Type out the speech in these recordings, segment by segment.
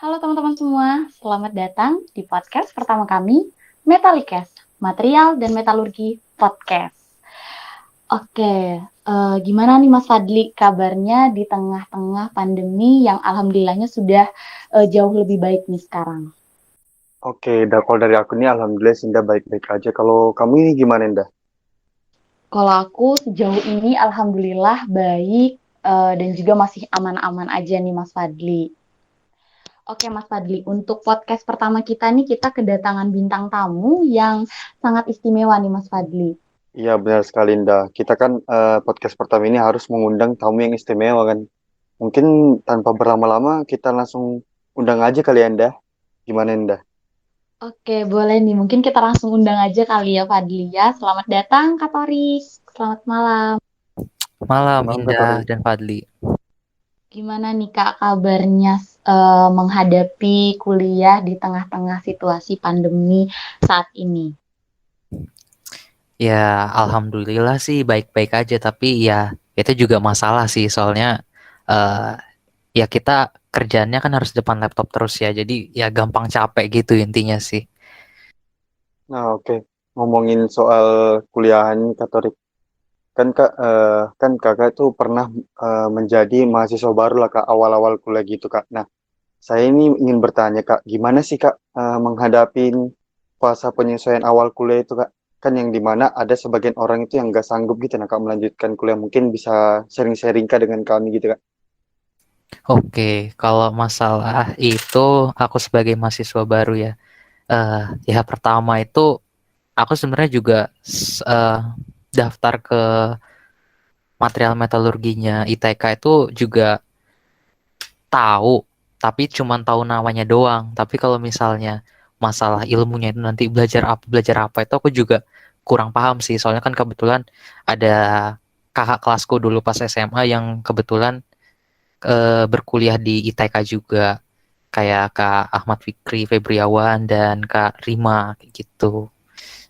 Halo teman-teman semua, selamat datang di podcast pertama kami, Metalikes, Material dan Metalurgi Podcast. Oke, gimana nih Mas Fadli kabarnya di tengah-tengah pandemi yang alhamdulillahnya sudah jauh lebih baik nih sekarang? Oke, kalau dari aku nih alhamdulillah Sinda baik-baik aja. Kalau kamu ini gimana, Indah? Kalau aku sejauh ini alhamdulillah baik dan juga masih aman-aman aja nih Mas Fadli. Oke Mas Fadli, untuk podcast pertama kita nih kita kedatangan bintang tamu yang sangat istimewa nih Mas Fadli. Iya benar sekali, Indah. Kita kan podcast pertama ini harus mengundang tamu yang istimewa kan. Mungkin tanpa berlama-lama kita langsung undang aja kali ya, Indah. Gimana, Indah? Oke, boleh nih. Mungkin kita langsung undang aja kali ya, Fadli ya. Selamat datang, Kak Torik. Selamat malam. Selamat Malam malam, Kak Indah Tori. dan Fadli. Gimana nih, Kak, kabarnya menghadapi kuliah di tengah-tengah situasi pandemi saat ini? Ya, alhamdulillah sih baik-baik aja, tapi ya itu juga masalah sih soalnya eh ya kita kerjaannya kan harus depan laptop terus ya. Jadi ya gampang capek gitu intinya sih. Nah, oke. Ngomongin soal kuliahan, Kak Tori. Kan Kak, kan Kakak tuh pernah menjadi mahasiswa baru lah, Kak, awal-awal kuliah gitu, Kak. Nah, saya ini ingin bertanya, Kak, gimana sih, Kak, menghadapi fase penyesuaian awal kuliah itu, Kak? Kan yang dimana ada sebagian orang itu yang nggak sanggup gitu, nah, Kak, melanjutkan kuliah. Mungkin bisa sharing-sharing, Kak, dengan kami gitu, Kak. Oke, kalau masalah itu aku sebagai mahasiswa baru ya. Ya pertama itu aku sebenarnya juga eh, daftar ke material metalurginya ITK itu juga tahu, tapi cuman tahu namanya doang. Tapi kalau misalnya masalah ilmunya itu nanti belajar apa itu aku juga kurang paham sih. Soalnya kan kebetulan ada kakak kelasku dulu pas SMA yang kebetulan berkuliah di ITK juga, kayak Kak Ahmad Fikri Febriawan dan Kak Rima kayak gitu.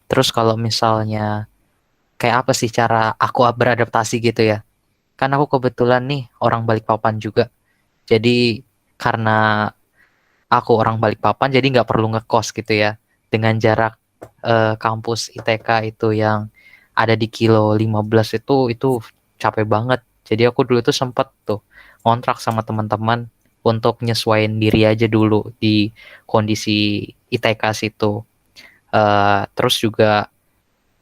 Terus kalau misalnya kayak apa sih cara aku beradaptasi gitu ya? Kan aku kebetulan nih orang Balikpapan juga. Jadi karena aku orang Balikpapan jadi nggak perlu ngekos gitu ya, dengan jarak kampus ITK itu yang ada di kilo 15 itu capek banget. Jadi aku dulu tuh sempet tuh ngontrak sama teman-teman untuk nyesuaiin diri aja dulu di kondisi ITK situ. Terus juga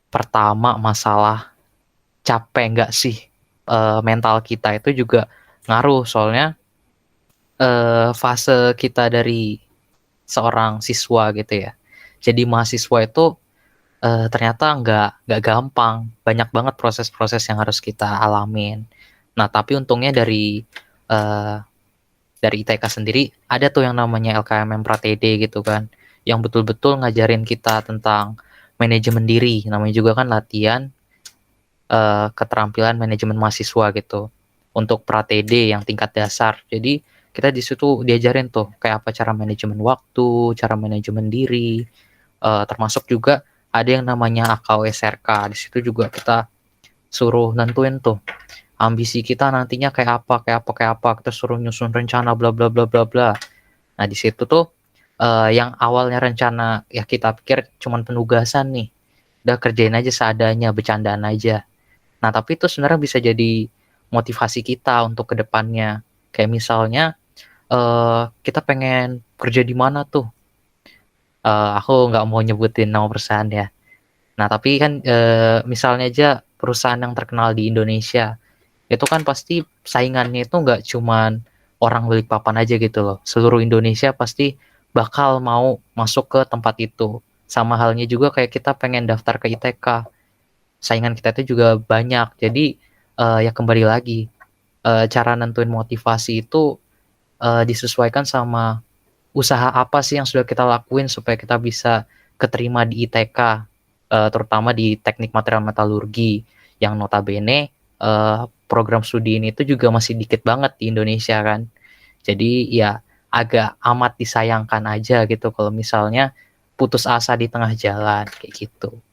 pertama masalah capek nggak sih, mental kita itu juga ngaruh soalnya fase kita dari seorang siswa gitu ya. Jadi mahasiswa itu ternyata nggak gampang, banyak banget proses-proses yang harus kita alamin. Nah tapi untungnya eh, dari ITK sendiri ada tuh yang namanya LKMM Pratede gitu kan, yang betul-betul ngajarin kita tentang manajemen diri. Namanya juga kan latihan keterampilan manajemen mahasiswa gitu untuk Pratede yang tingkat dasar. Jadi kita di situ diajarin tuh kayak apa cara manajemen waktu, cara manajemen diri, termasuk juga ada yang namanya AKWSRK. Di situ juga kita suruh nentuin tuh ambisi kita nantinya kayak apa, kita suruh nyusun rencana bla bla bla bla bla. Nah di situ tuh yang awalnya rencana ya kita pikir cuman penugasan nih, udah kerjain aja seadanya, bercandaan aja. Nah, tapi itu sebenarnya bisa jadi motivasi kita untuk ke depannya. Kayak misalnya kita pengen kerja di mana tuh. Aku nggak mau nyebutin nama perusahaan ya. Nah, tapi kan misalnya aja perusahaan yang terkenal di Indonesia, itu kan pasti saingannya itu nggak cuman orang Balikpapan aja gitu loh. Seluruh Indonesia pasti bakal mau masuk ke tempat itu. Sama halnya juga kayak kita pengen daftar ke ITK, saingan kita itu juga banyak. Jadi ya kembali lagi, cara nentuin motivasi itu disesuaikan sama usaha apa sih yang sudah kita lakuin supaya kita bisa keterima di ITK, terutama di teknik material metalurgi yang notabene program studi ini itu juga masih dikit banget di Indonesia kan. Jadi ya agak amat disayangkan aja gitu kalau misalnya putus asa di tengah jalan kayak gitu.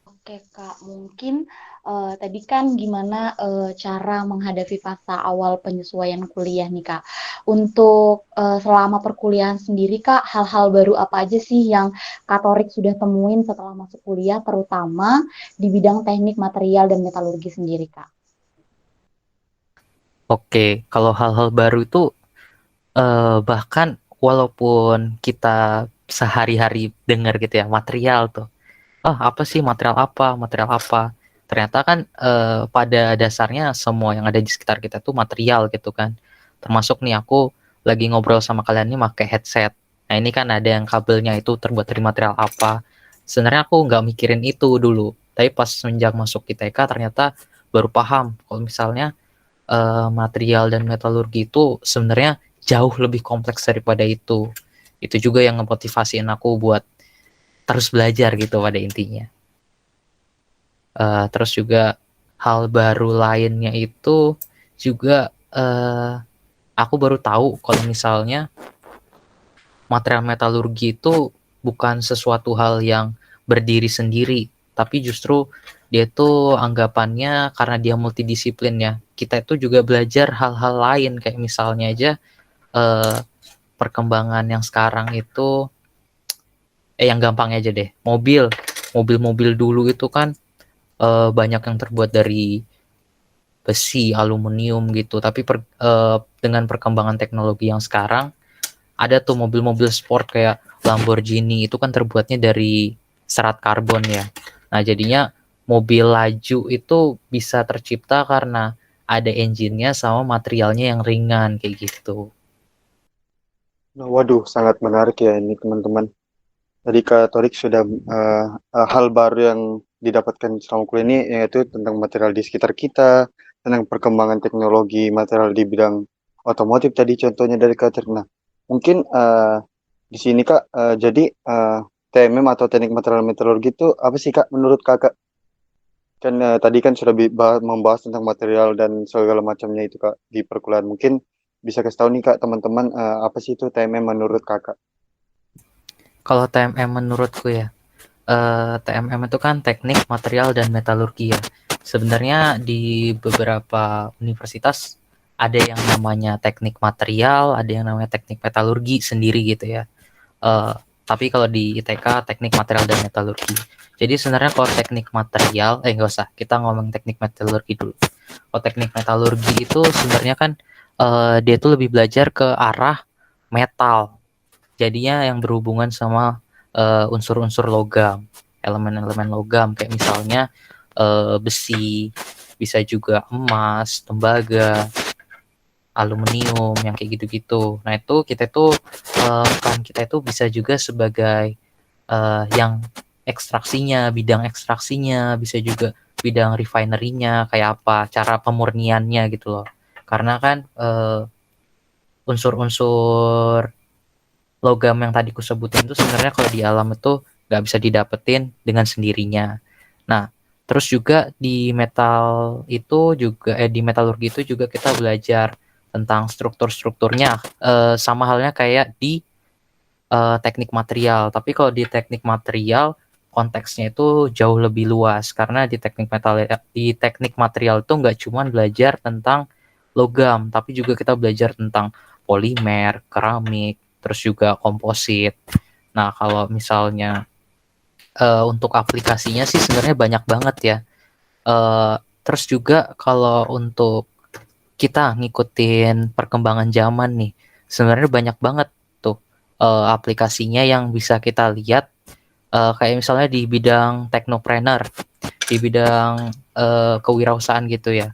Oke, Kak. Mungkin Tadi kan gimana cara menghadapi fase awal penyesuaian kuliah nih Kak. Untuk selama perkuliahan sendiri Kak, hal-hal baru apa aja sih yang Katorik sudah temuin setelah masuk kuliah, terutama di bidang teknik material dan metalurgi sendiri Kak? Oke, kalau hal-hal baru itu bahkan walaupun kita sehari-hari dengar gitu ya material tuh, apa sih material apa, ternyata kan pada dasarnya semua yang ada di sekitar kita tuh material gitu kan. Termasuk nih aku lagi ngobrol sama kalian nih pakai headset. Nah ini kan ada yang kabelnya itu terbuat dari material apa. Sebenarnya aku nggak mikirin itu dulu, tapi pas semenjak masuk ITK ternyata baru paham kalau misalnya material dan metalurgi itu sebenarnya jauh lebih kompleks daripada itu. Itu juga yang ngemotivasiin aku buat terus belajar gitu pada intinya. Terus juga hal baru lainnya itu juga aku baru tahu kalau misalnya material metalurgi itu bukan sesuatu hal yang berdiri sendiri, tapi justru dia tuh anggapannya karena dia multidisiplin ya. Kita itu juga belajar hal-hal lain kayak misalnya aja eh, perkembangan yang sekarang itu yang gampangnya aja deh, mobil-mobil dulu itu kan banyak yang terbuat dari besi, aluminium gitu. Tapi dengan perkembangan teknologi yang sekarang, ada tuh mobil-mobil sport kayak Lamborghini itu kan terbuatnya dari serat karbon ya. Nah jadinya mobil laju itu bisa tercipta karena ada engine-nya sama materialnya yang ringan kayak gitu. Nah, waduh, sangat menarik ya ini teman-teman. Tadi Kak Torik sudah hal baru yang didapatkan selama kuliah ini, yaitu tentang material di sekitar kita, tentang perkembangan teknologi material di bidang otomotif tadi contohnya dari Kak Torik. Nah, mungkin di sini Kak, jadi TMM atau teknik material metalurgi itu apa sih Kak menurut Kakak? Kan tadi kan sudah membahas tentang material dan segala macamnya itu Kak di perkuliahan. Mungkin bisa kasih tahu nih Kak teman-teman apa sih itu TMM menurut Kakak? Kalau TMM menurutku ya, TMM itu kan teknik material dan metalurgi ya. Sebenarnya di beberapa universitas ada yang namanya teknik material, ada yang namanya teknik metalurgi sendiri gitu ya. Eh, tapi kalau di ITK teknik material dan metalurgi. Jadi sebenarnya kalau teknik material, nggak usah, kita ngomong teknik metalurgi dulu. Kalau teknik metalurgi itu sebenarnya kan dia tuh lebih belajar ke arah metal. Jadinya yang berhubungan sama unsur-unsur logam, elemen-elemen logam kayak misalnya besi, bisa juga emas, tembaga, aluminium yang kayak gitu-gitu. Nah itu kita tuh peran kita itu bisa juga sebagai yang ekstraksinya, bidang ekstraksinya, bisa juga bidang refinery-nya kayak apa, cara pemurniannya gitu loh. Karena kan unsur-unsur logam yang tadi ku sebutin itu sebenarnya kalau di alam itu nggak bisa didapetin dengan sendirinya. Nah, terus juga di metal itu juga di metalurgi itu juga kita belajar tentang struktur-strukturnya, sama halnya kayak di teknik material. Tapi kalau di teknik material konteksnya itu jauh lebih luas karena di teknik material itu nggak cuma belajar tentang logam, tapi juga kita belajar tentang polimer, keramik, terus juga komposit. Nah, kalau misalnya untuk aplikasinya sih sebenarnya banyak banget ya. Terus juga kalau untuk kita ngikutin perkembangan zaman nih, sebenarnya banyak banget tuh aplikasinya yang bisa kita lihat kayak misalnya di bidang teknopreneur, di bidang kewirausahaan gitu ya.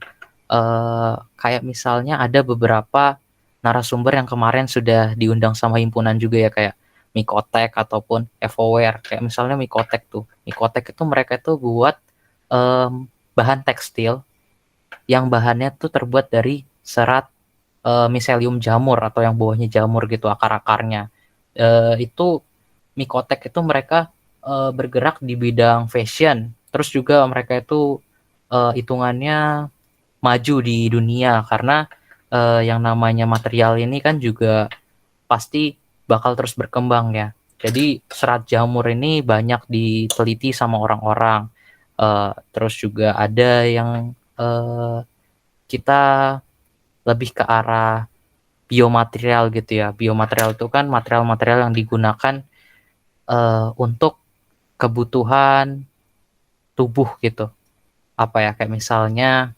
Kayak misalnya ada beberapa narasumber yang kemarin sudah diundang sama himpunan juga ya kayak Mikotek ataupun Evoware. Kayak misalnya Mikotek itu mereka itu buat bahan tekstil yang bahannya tuh terbuat dari serat miselium jamur atau yang bawahnya jamur gitu akar-akarnya. Itu Mikotek itu mereka bergerak di bidang fashion. Terus juga mereka itu hitungannya maju di dunia karena yang namanya material ini kan juga pasti bakal terus berkembang ya. Jadi serat jamur ini banyak diteliti sama orang-orang. Terus juga ada yang kita lebih ke arah biomaterial gitu ya. Biomaterial itu kan material-material yang digunakan untuk kebutuhan tubuh gitu. Apa ya, kayak misalnya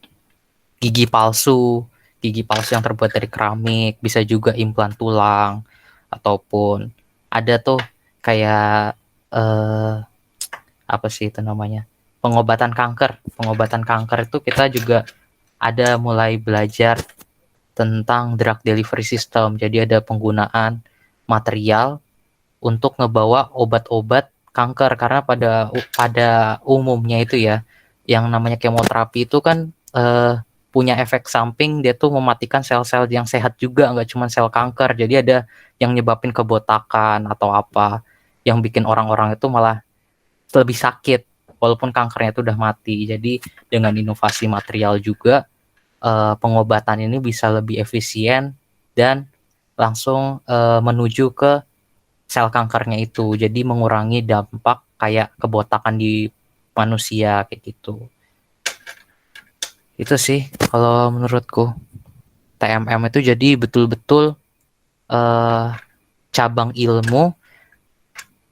gigi palsu, gigi palsu yang terbuat dari keramik, bisa juga implan tulang, ataupun ada tuh kayak eh, apa sih itu namanya, pengobatan kanker. Pengobatan kanker itu kita juga ada mulai belajar tentang drug delivery system. Jadi ada penggunaan material untuk ngebawa obat-obat kanker, karena pada umumnya itu ya, yang namanya kemoterapi itu kan punya efek samping, dia tuh mematikan sel-sel yang sehat juga, nggak cuma sel kanker. Jadi ada yang nyebabin kebotakan atau apa, yang bikin orang-orang itu malah lebih sakit walaupun kankernya itu udah mati. Jadi dengan inovasi material juga, pengobatan ini bisa lebih efisien dan langsung menuju ke sel kankernya itu. Jadi mengurangi dampak kayak kebotakan di manusia kayak gitu. Itu sih kalau menurutku. TMM itu jadi betul-betul eh, cabang ilmu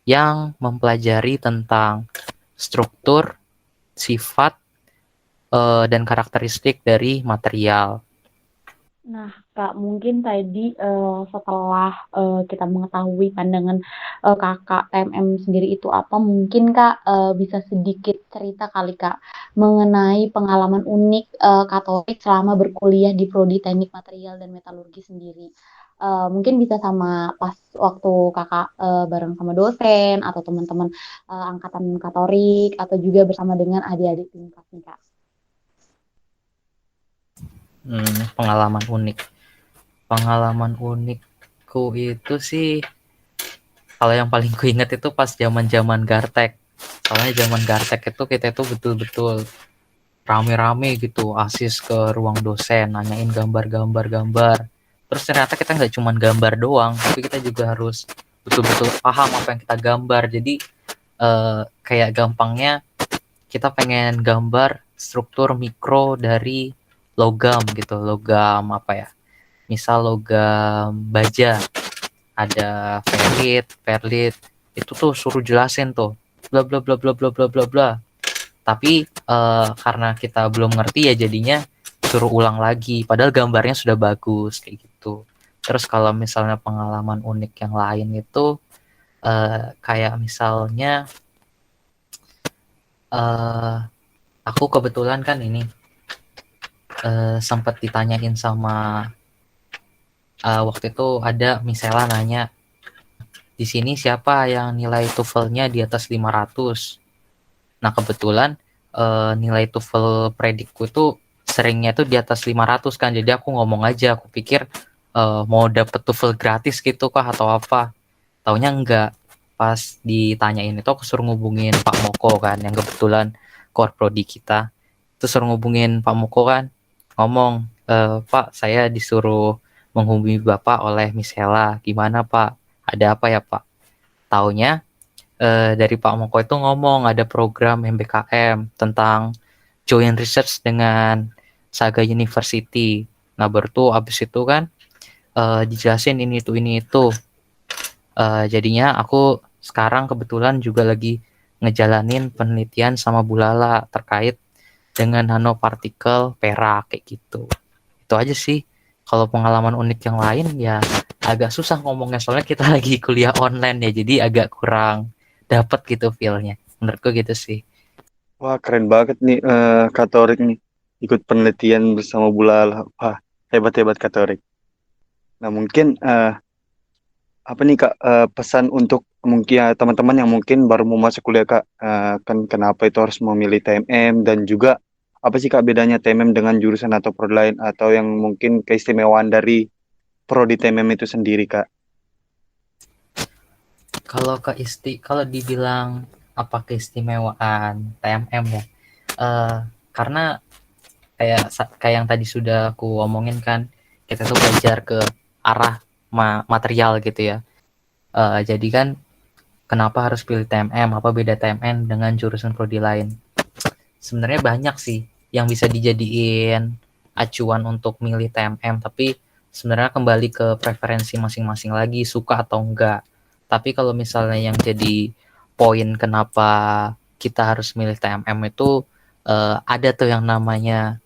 yang mempelajari tentang struktur, sifat, dan karakteristik dari material. Nah, Kak, mungkin tadi setelah kita mengetahui pandangan Kakak TMM sendiri itu apa, mungkin Kak bisa sedikit cerita kali Kak mengenai pengalaman unik Katolik selama berkuliah di Prodi Teknik Material dan Metalurgi sendiri. Mungkin bisa sama pas waktu Kakak bareng sama dosen atau teman-teman angkatan Katolik atau juga bersama dengan adik-adik tingkat nih Kak. Pengalaman unik. Pengalaman unikku itu sih, kalau yang paling ku ingat itu pas zaman-zaman Gartek. Soalnya zaman Gartek itu kita itu betul-betul rame-rame gitu, asis ke ruang dosen, nanyain gambar-gambar. Terus ternyata kita nggak cuma gambar doang, tapi kita juga harus betul-betul paham apa yang kita gambar. Jadi kayak gampangnya kita pengen gambar struktur mikro dari logam gitu, logam apa ya? Misal logam baja, ada perlit, itu tuh suruh jelasin tuh, bla bla bla bla bla bla bla bla. Tapi karena kita belum ngerti ya, jadinya suruh ulang lagi, padahal gambarnya sudah bagus kayak gitu. Terus kalau misalnya pengalaman unik yang lain itu kayak misalnya aku kebetulan kan ini sempat ditanyain sama waktu itu ada Misela nanya, di sini siapa yang nilai TOEFL-nya di atas 500. Nah kebetulan nilai TOEFL predikku itu seringnya tuh di atas 500 kan, jadi aku ngomong aja, aku pikir mau dapet TOEFL gratis gitu kah atau apa. Taunya enggak. Pas ditanyain itu aku suruh ngubungin Pak Moko kan, yang kebetulan core prodi kita. Terus suruh ngubungin Pak Moko kan, ngomong, Pak saya disuruh menghubungi Bapak oleh Miss Hela, gimana Pak? Ada apa ya Pak? Taunya dari Pak Moko itu ngomong ada program MBKM tentang joint research dengan Saga University. Nah baru tuh abis itu kan dijelasin ini itu. Jadinya aku sekarang kebetulan juga lagi ngejalanin penelitian sama Bulala terkait dengan nanopartikel perak kayak gitu. Itu aja sih. Kalau pengalaman unik yang lain ya agak susah ngomongnya, soalnya kita lagi kuliah online ya, jadi agak kurang dapat gitu feel-nya. Menurutku gitu sih. Wah, keren banget nih Katorik nih. Ikut penelitian bersama Bulala. Wah, hebat-hebat Katorik. Nah, mungkin apa nih Kak pesan untuk mungkin teman-teman yang mungkin baru mau masuk kuliah Kak, kan kenapa itu harus memilih TMM, dan juga apa sih Kak bedanya TMM dengan jurusan atau prodi lain, atau yang mungkin keistimewaan dari prodi TMM itu sendiri Kak? Kalau dibilang apa keistimewaan TMM ya, eh karena kayak yang tadi sudah aku omongin kan, kita tuh belajar ke arah material gitu ya. Jadi kan kenapa harus pilih TMM, apa beda TMM dengan jurusan prodi lain? sebenarnya banyak sih yang bisa dijadiin acuan untuk milih TMM, tapi sebenarnya kembali ke preferensi masing-masing lagi, suka atau enggak. Tapi kalau misalnya yang jadi poin kenapa kita harus milih TMM itu, ada tuh yang namanya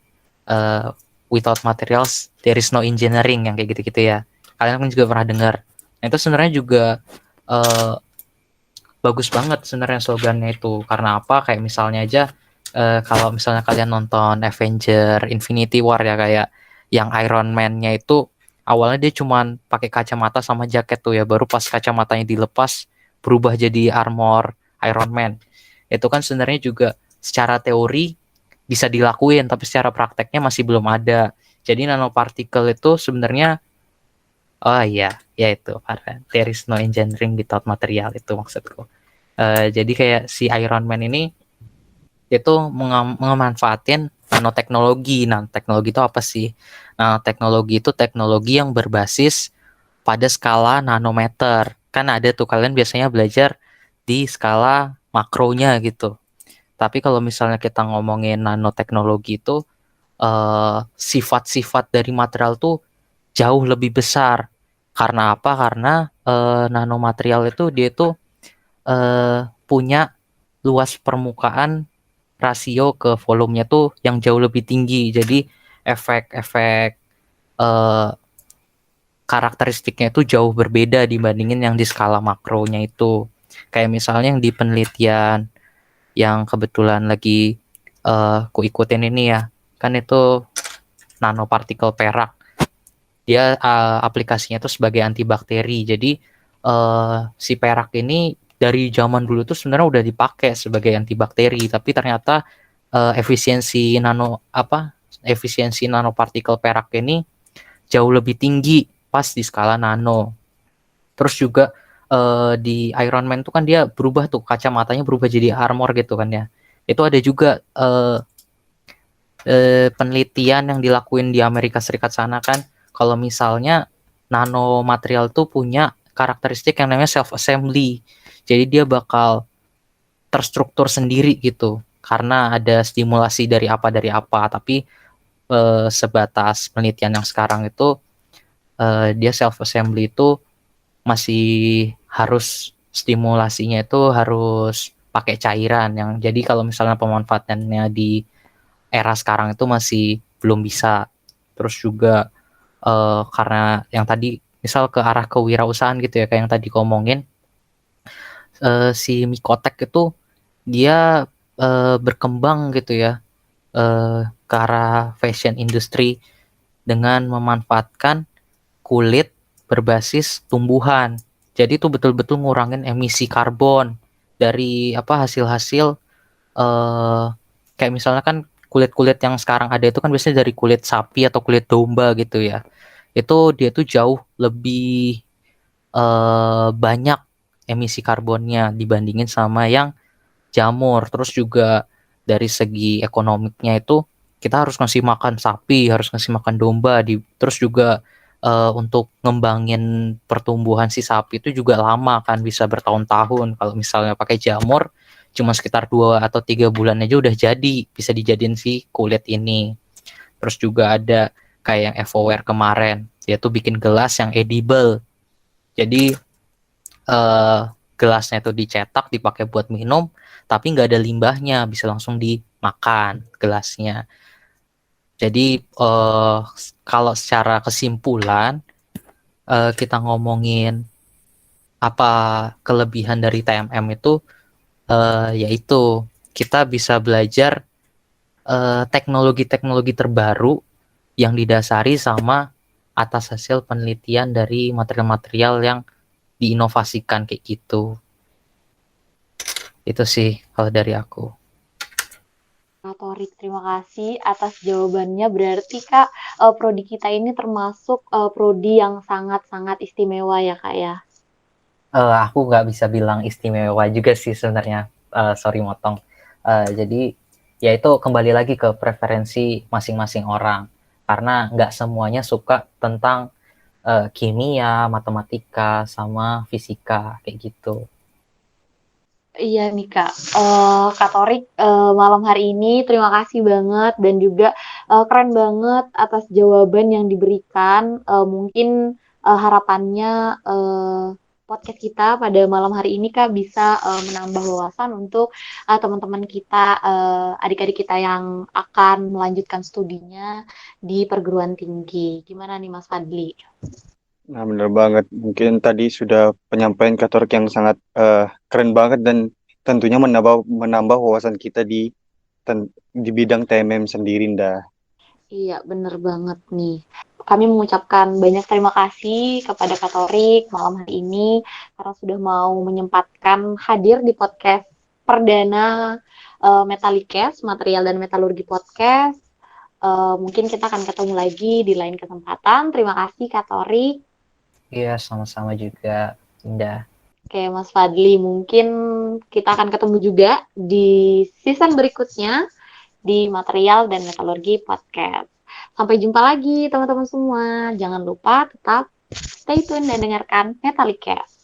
without materials there is no engineering, yang kayak gitu-gitu ya. Kalian kan juga pernah dengar. Nah, itu sebenarnya juga eh, bagus banget sebenarnya slogannya itu. Karena apa? Kayak misalnya aja kalau misalnya kalian nonton Avenger Infinity War ya, kayak yang Iron Man-nya itu awalnya dia cuman pakai kacamata sama jaket tuh ya, baru pas kacamatanya dilepas berubah jadi armor Iron Man. Itu kan sebenarnya juga secara teori bisa dilakuin, tapi secara prakteknya masih belum ada. Jadi nanopartikel itu sebenarnya, oh iya, ya itu, there is no engineering without material, itu maksudku. Jadi kayak si Iron Man ini itu memanfaatin nanoteknologi. Nanoteknologi itu apa sih? Nanoteknologi itu teknologi yang berbasis pada skala nanometer. Kan ada tuh, kalian biasanya belajar di skala makronya gitu. Tapi kalau misalnya kita ngomongin nanoteknologi itu, sifat-sifat dari material tuh jauh lebih besar. Karena apa? Karena nanomaterial itu dia tuh punya luas permukaan rasio ke volumenya tuh yang jauh lebih tinggi. Jadi efek-efek eh, karakteristiknya itu jauh berbeda dibandingin yang di skala makronya itu. Kayak misalnya yang di penelitian yang kebetulan lagi ku ikutin ini ya, kan itu nanopartikel perak. Dia aplikasinya tuh sebagai antibakteri. Jadi si perak ini dari zaman dulu tuh sebenarnya udah dipakai sebagai antibakteri, tapi ternyata efisiensi nanopartikel perak ini jauh lebih tinggi pas di skala nano. Terus juga di Iron Man tuh kan dia berubah tuh, kacamatanya berubah jadi armor gitu kan ya. Itu ada juga penelitian yang dilakuin di Amerika Serikat sana kan, kalau misalnya nanomaterial tuh punya karakteristik yang namanya self assembly. Jadi dia bakal terstruktur sendiri gitu karena ada stimulasi dari apa, tapi sebatas penelitian yang sekarang itu dia self assembly itu masih harus stimulasinya itu harus pakai cairan, yang jadi kalau misalnya pemanfaatannya di era sekarang itu masih belum bisa. Terus juga karena yang tadi misal ke arah kewirausahaan gitu ya, kayak yang tadi ngomongin, si Mikotek itu dia berkembang gitu ya ke arah fashion industry dengan memanfaatkan kulit berbasis tumbuhan. Jadi itu betul-betul ngurangin emisi karbon dari hasil-hasil eh kayak misalnya kan kulit-kulit yang sekarang ada itu kan biasanya dari kulit sapi atau kulit domba gitu ya. Itu dia tuh jauh lebih banyak emisi karbonnya dibandingin sama yang jamur. Terus juga dari segi ekonomiknya itu kita harus ngasih makan sapi, harus ngasih makan domba terus juga untuk ngembangin pertumbuhan si sapi itu juga lama kan, bisa bertahun-tahun. Kalau misalnya pakai jamur cuma sekitar 2 atau 3 bulan aja udah jadi, bisa dijadiin si kulit ini. Terus juga ada kayak yang Evoware kemarin, dia tuh bikin gelas yang edible. Jadi eh, gelasnya itu dicetak dipakai buat minum, tapi nggak ada limbahnya, bisa langsung dimakan gelasnya. Jadi kalau secara kesimpulan kita ngomongin apa kelebihan dari TMM itu, yaitu kita bisa belajar teknologi-teknologi terbaru yang didasari sama atas hasil penelitian dari material-material yang diinovasikan kayak gitu. Itu sih kalau dari aku. Torik, terima kasih atas jawabannya. Berarti Kak, prodi kita ini termasuk prodi yang sangat-sangat istimewa ya Kak ya? Aku nggak bisa bilang istimewa juga sih sebenarnya. Sorry motong. Jadi ya itu kembali lagi ke preferensi masing-masing orang. Karena nggak semuanya suka tentang kimia, matematika, sama fisika kayak gitu. Iya nih Kak, Kak Torik malam hari ini terima kasih banget dan juga keren banget atas jawaban yang diberikan. Mungkin harapannya podcast kita pada malam hari ini Kak bisa menambah wawasan untuk teman-teman kita, adik-adik kita yang akan melanjutkan studinya di perguruan tinggi. Gimana nih Mas Fadli? Nah, bener banget. Mungkin tadi sudah penyampaian Katorik yang sangat keren banget dan tentunya menambah wawasan kita di bidang TMM sendiri, dah. Iya, bener banget nih. Kami mengucapkan banyak terima kasih kepada Kak Torik malam hari ini karena sudah mau menyempatkan hadir di podcast perdana Metalikes, Material dan Metalurgi Podcast. Mungkin kita akan ketemu lagi di lain kesempatan. Terima kasih Kak Torik. Iya, sama-sama juga, Indah. Oke, Mas Fadli, mungkin kita akan ketemu juga di season berikutnya di Material dan Metalurgi Podcast. Sampai jumpa lagi teman-teman semua. Jangan lupa tetap stay tune dan dengarkan Metalicast.